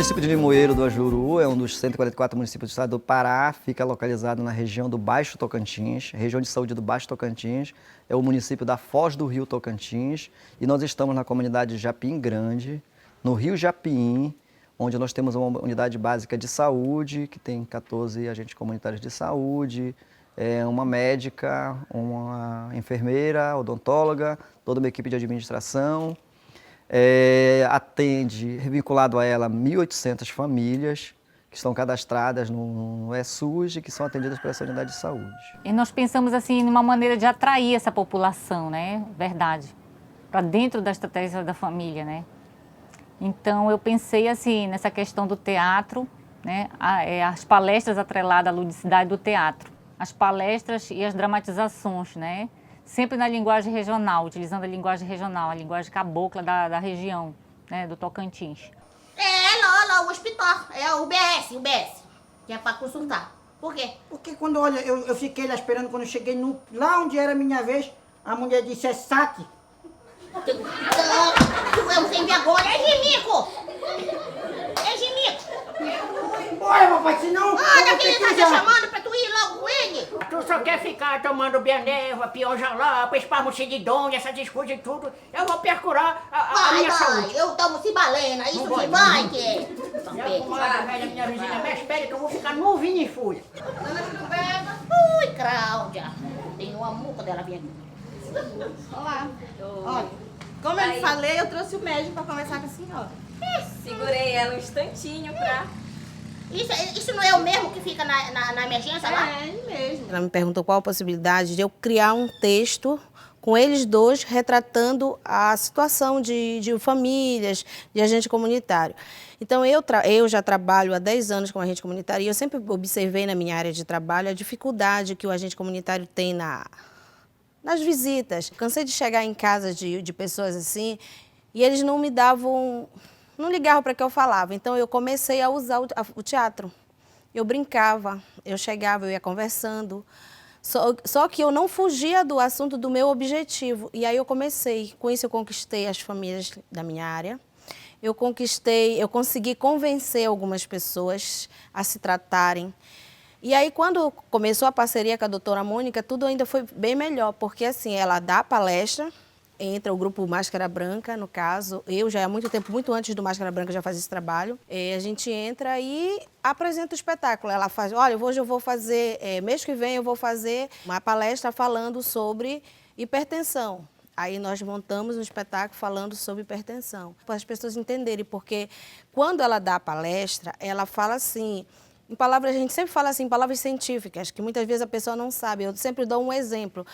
município de Limoeiro do Ajuru é um dos 144 municípios do estado do Pará, fica localizado na região do Baixo Tocantins, região de saúde do Baixo Tocantins, é o município da Foz do Rio Tocantins, e nós estamos na comunidade Japim Grande, no Rio Japim, onde nós temos uma unidade básica de saúde, que tem 14 agentes comunitários de saúde, uma médica, uma enfermeira, odontóloga, toda uma equipe de administração. Atende, vinculado a ela, 1.800 famílias que estão cadastradas no ESUS e que são atendidas por essa unidade de saúde. E nós pensamos assim, numa maneira de atrair essa população, né? Verdade, para dentro da estratégia da família, né? Então eu pensei assim, nessa questão do teatro, né? As palestras atreladas à ludicidade do teatro, as palestras e as dramatizações, né? Sempre na linguagem regional, utilizando a linguagem regional, a linguagem cabocla da região, né, do Tocantins. Lá, o hospital, é o UBS, que é para consultar. Por quê? Porque quando, olha, eu fiquei lá esperando, quando eu cheguei lá onde era a minha vez, a mulher disse, é saque. Tu é um sem vergonha, é Gimico! É Gimico! Olha, papai, senão... Olha, quem tá te chamando pra tu ir logo com ele? Tu só quer ficar tomando Bianerva, Pionjalá, esparmucididônia, essas coisas e tudo. Eu vou percurar a minha saúde. Eu tomo cibalena, isso Não que vai, vai, que... Minha comadre velha, minha vizinha, me espere que eu vou ficar no vinho e fui. Ui, Cláudia. Tem uma muca dela bem aqui. Olá. Olha, como eu falei, eu trouxe o médico para conversar com a senhora. Segurei ela um instantinho pra... Isso não é o mesmo que fica na emergência lá? É, ele mesmo. Ela me perguntou qual a possibilidade de eu criar um texto com eles dois, retratando a situação de famílias, de agente comunitário. Então, eu já trabalho há 10 anos com agente comunitário e eu sempre observei na minha área de trabalho a dificuldade que o agente comunitário tem nas visitas. Cansei de chegar em casa de pessoas assim e eles não me davam... Não ligavam para que eu falava, então eu comecei a usar o teatro. Eu brincava, eu chegava, eu ia conversando, só que eu não fugia do assunto do meu objetivo. E aí eu comecei, com isso eu conquistei as famílias da minha área, eu consegui convencer algumas pessoas a se tratarem. E aí quando começou a parceria com a doutora Mônica, tudo ainda foi bem melhor, porque assim, ela dá palestra, entra o grupo Máscara Branca, no caso. Eu já há muito tempo, muito antes do Máscara Branca, já fazia esse trabalho. A gente entra e apresenta o espetáculo. Ela faz, olha, hoje eu vou fazer, mês que vem eu vou fazer uma palestra falando sobre hipertensão. Aí nós montamos um espetáculo falando sobre hipertensão, para as pessoas entenderem, porque quando ela dá a palestra, ela fala assim... Em palavras, a gente sempre fala assim, palavras científicas, que muitas vezes a pessoa não sabe. Eu sempre dou um exemplo.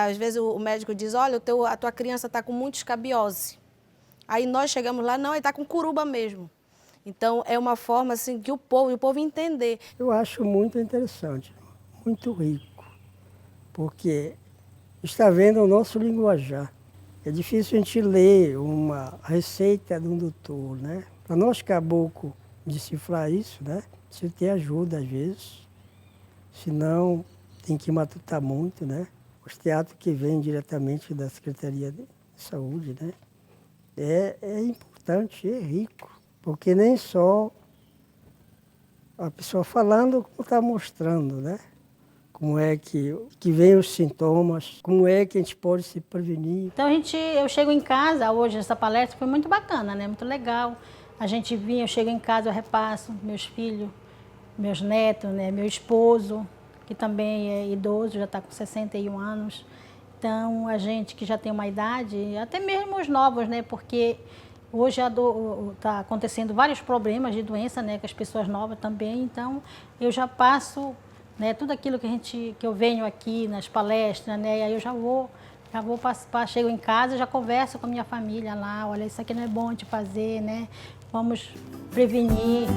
Às vezes o médico diz, olha, a tua criança está com muita escabiose. Aí nós chegamos lá, não, ele está com curuba mesmo. Então, é uma forma assim, que o povo entender. Eu acho muito interessante, muito rico, porque está vendo o nosso linguajar. É difícil a gente ler uma receita de um doutor, né? Para nós caboclos, decifrar isso, né? Você tem ajuda às vezes, senão tem que matutar muito, né? Os teatros que vêm diretamente da Secretaria de Saúde, né? É importante, é rico, porque nem só a pessoa falando como está mostrando, né? Como é que vem os sintomas, como é que a gente pode se prevenir. Então eu chego em casa, hoje essa palestra foi muito bacana, né? Muito legal. A gente vinha, eu chego em casa, eu repasso meus filhos, meus netos, né? Meu esposo, que também é idoso, já está com 61 anos. Então, a gente que já tem uma idade, até mesmo os novos, né? Porque hoje está acontecendo vários problemas de doença, né? Com as pessoas novas também. Então, eu já passo, né? Tudo aquilo que eu venho aqui nas palestras, né? E aí eu já vou participar, chego em casa, já converso com a minha família lá, olha, isso aqui não é bom de fazer, né? Vamos prevenir.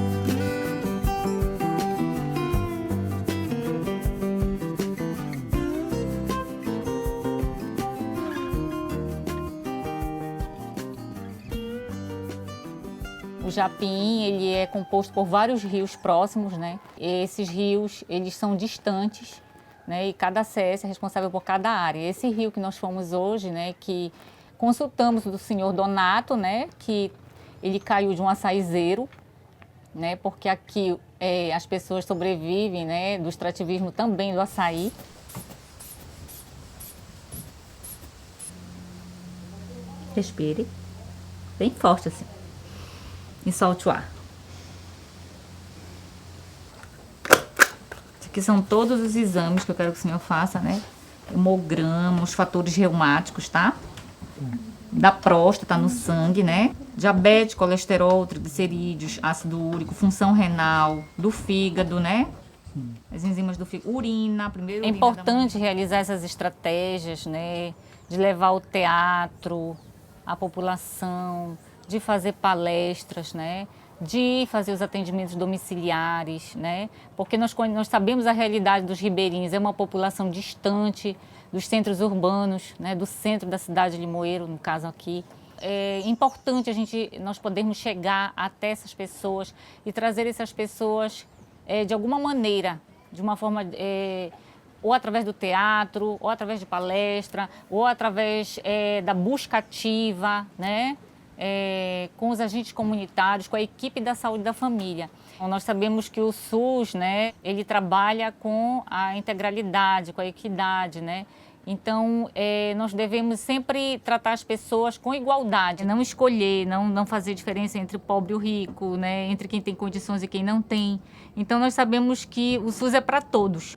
O Japim, ele é composto por vários rios próximos, né? E esses rios, eles são distantes, né? E cada CS é responsável por cada área. Esse rio que nós fomos hoje, né? Que consultamos do senhor Donato, né? Que ele caiu de um açaizeiro, né? Porque aqui as pessoas sobrevivem, né, do extrativismo também do açaí. Respire bem forte assim e solte o ar. Esses aqui são todos os exames que eu quero que o senhor faça, né? Hemograma, os fatores reumáticos, tá? Da próstata no sangue, né? Diabetes, colesterol, triglicerídeos, ácido úrico, função renal, do fígado, né? As enzimas do fígado, urina, primeiro. É importante realizar essas estratégias, né? De levar o teatro à população, de fazer palestras, né? De fazer os atendimentos domiciliares, né? Porque nós sabemos a realidade dos ribeirinhos, é uma população distante dos centros urbanos, né? Do centro da cidade de Limoeiro, no caso aqui. É importante nós podermos chegar até essas pessoas e trazer essas pessoas de alguma maneira, de uma forma ou através do teatro, ou através de palestra, ou através da busca ativa, né? Com os agentes comunitários, com a equipe da saúde da família. Então, nós sabemos que o SUS, né, ele trabalha com a integralidade, com a equidade, né? Então, nós devemos sempre tratar as pessoas com igualdade, não escolher, não fazer diferença entre o pobre e o rico, né? Entre quem tem condições e quem não tem. Então, nós sabemos que o SUS é para todos.